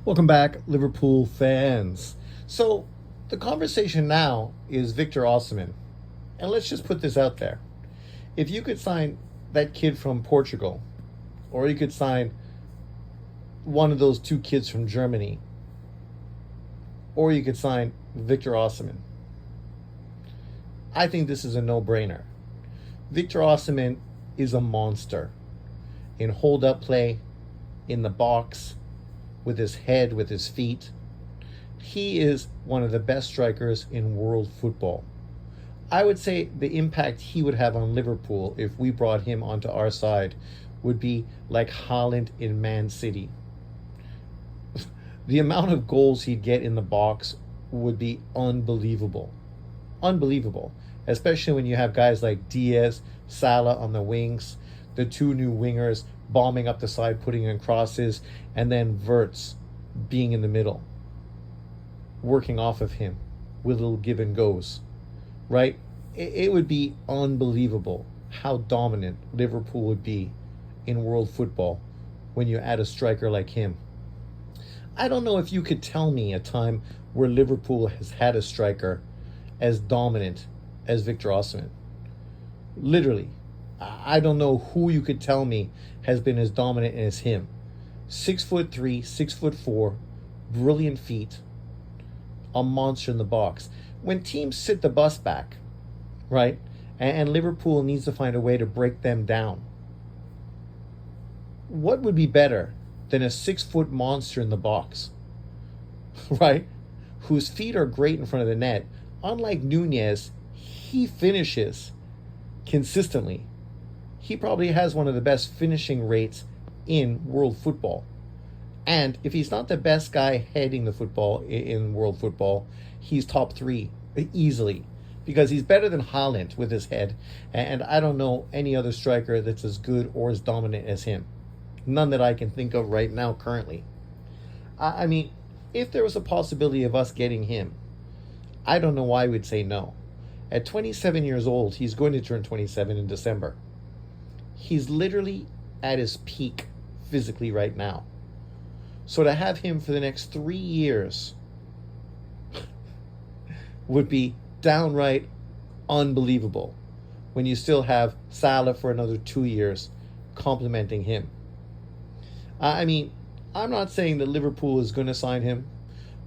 Welcome back, Liverpool fans. So, the conversation now is Victor Osimhen. And let's just put this out there. If you could sign that kid from Portugal, or you could sign one of those two kids from Germany, or you could sign Victor Osimhen, I think this is a no brainer. Victor Osimhen is a monster in hold up play, in the box, with his head, with his feet. He is one of the best strikers in world football. I would say the impact he would have on Liverpool if we brought him onto our side would be like Haaland in Man City. The amount of goals he'd get in the box would be unbelievable. Unbelievable. Especially when you have guys like Diaz, Salah on the wings, the two new wingers bombing up the side, putting in crosses, and then Verts being in the middle, working off of him with little give and goes, right? It would be unbelievable how dominant Liverpool would be in world football when you add a striker like him. I don't know if you could tell me a time where Liverpool has had a striker as dominant as Victor Osimhen. Literally. I don't know who you could tell me has been as dominant as him. 6'3", 6'4", brilliant feet, a monster in the box. When teams sit the bus back, right, and Liverpool needs to find a way to break them down, what would be better than a 6-foot monster in the box, right, whose feet are great in front of the net? Unlike Nunez, he finishes consistently. He probably has one of the best finishing rates in world football. And if he's not the best guy heading the football in world football, he's top three easily, because he's better than Haaland with his head. And I don't know any other striker that's as good or as dominant as him. None that I can think of right now currently. I mean, if there was a possibility of us getting him, I don't know why we'd say no. At 27 years old, he's going to turn 27 in December. He's literally at his peak physically right now. So to have him for the next 3 years would be downright unbelievable, when you still have Salah for another 2 years complementing him. I mean, I'm not saying that Liverpool is going to sign him,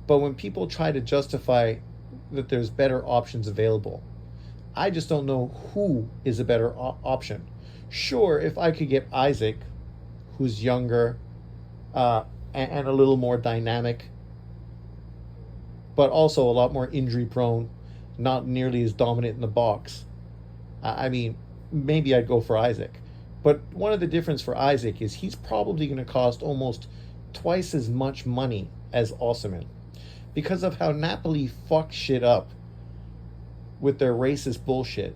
but when people try to justify that there's better options available, I just don't know who is a better option. Sure, if I could get Isaac, who's younger and a little more dynamic, but also a lot more injury prone, not nearly as dominant in the box, I mean, maybe I'd go for Isaac. But one of the difference for Isaac is he's probably going to cost almost twice as much money as Osimhen, because of how Napoli fucked shit up with their racist bullshit.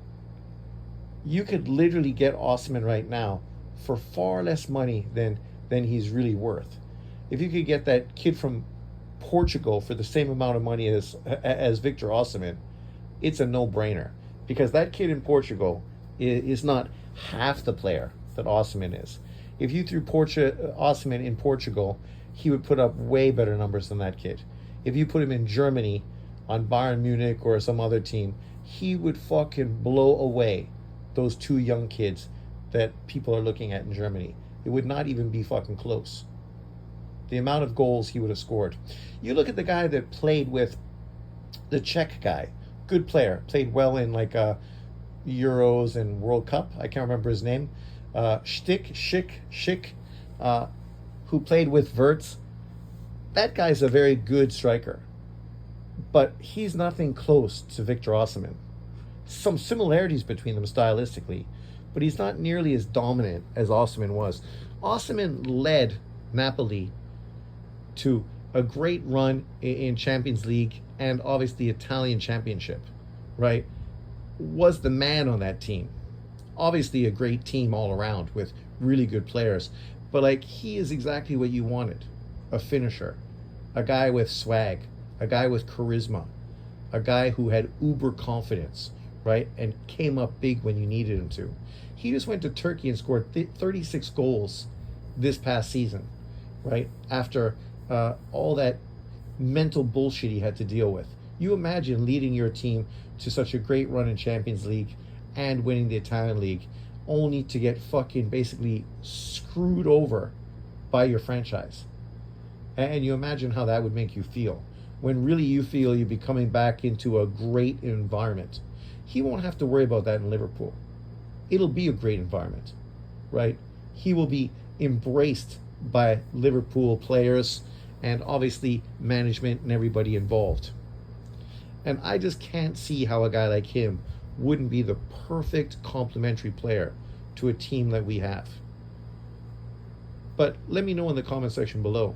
You could literally get Osimhen right now for far less money than he's really worth. If you could get that kid from Portugal for the same amount of money as Victor Osimhen, it's a no-brainer, because that kid in Portugal is not half the player that Osimhen is. If you threw Osimhen in Portugal, he would put up way better numbers than that kid. If you put him in Germany on Bayern Munich or some other team, he would fucking blow away those two young kids that people are looking at in Germany. It would not even be fucking close. The amount of goals he would have scored. You look at the guy that played with the Czech guy, good player, played well in like Euros and World Cup. I can't remember his name. Schick, who played with Verts. That guy's a very good striker, but he's nothing close to Victor Osimhen. Some similarities between them stylistically, but he's not nearly as dominant as Osimhen was. Osimhen led Napoli to a great run in Champions League and obviously Italian Championship, right? Was the man on that team. Obviously a great team all around with really good players, but like, he is exactly what you wanted. A finisher, a guy with swag, a guy with charisma, a guy who had uber confidence, right? And came up big when you needed him to. He just went to Turkey and scored 36 goals this past season, right? After all that mental bullshit he had to deal with. You imagine leading your team to such a great run in Champions League and winning the Italian League, only to get fucking basically screwed over by your franchise. And you imagine how that would make you feel when really you feel you'd be coming back into a great environment. He won't have to worry about that in Liverpool. It'll be a great environment, right? He will be embraced by Liverpool players and obviously management and everybody involved. And I just can't see how a guy like him wouldn't be the perfect complementary player to a team that we have. But let me know in the comment section below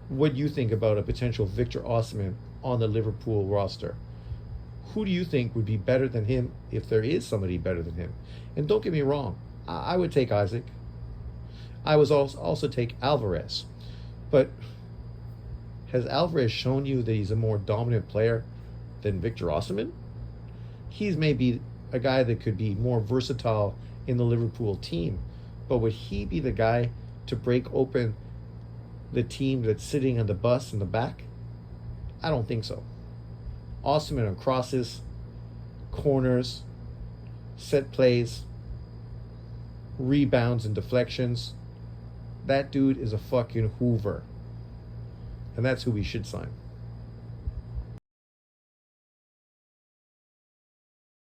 what you think about a potential Victor Osimhen on the Liverpool roster. Who do you think would be better than him if there is somebody better than him? And don't get me wrong, I would take Isaac. I would also take Alvarez. But has Alvarez shown you that he's a more dominant player than Victor Osimhen? He's maybe a guy that could be more versatile in the Liverpool team, but would he be the guy to break open the team that's sitting on the bus in the back? I don't think so. Osimhen on crosses, corners, set plays, rebounds and deflections. That dude is a fucking Hoover. And that's who we should sign.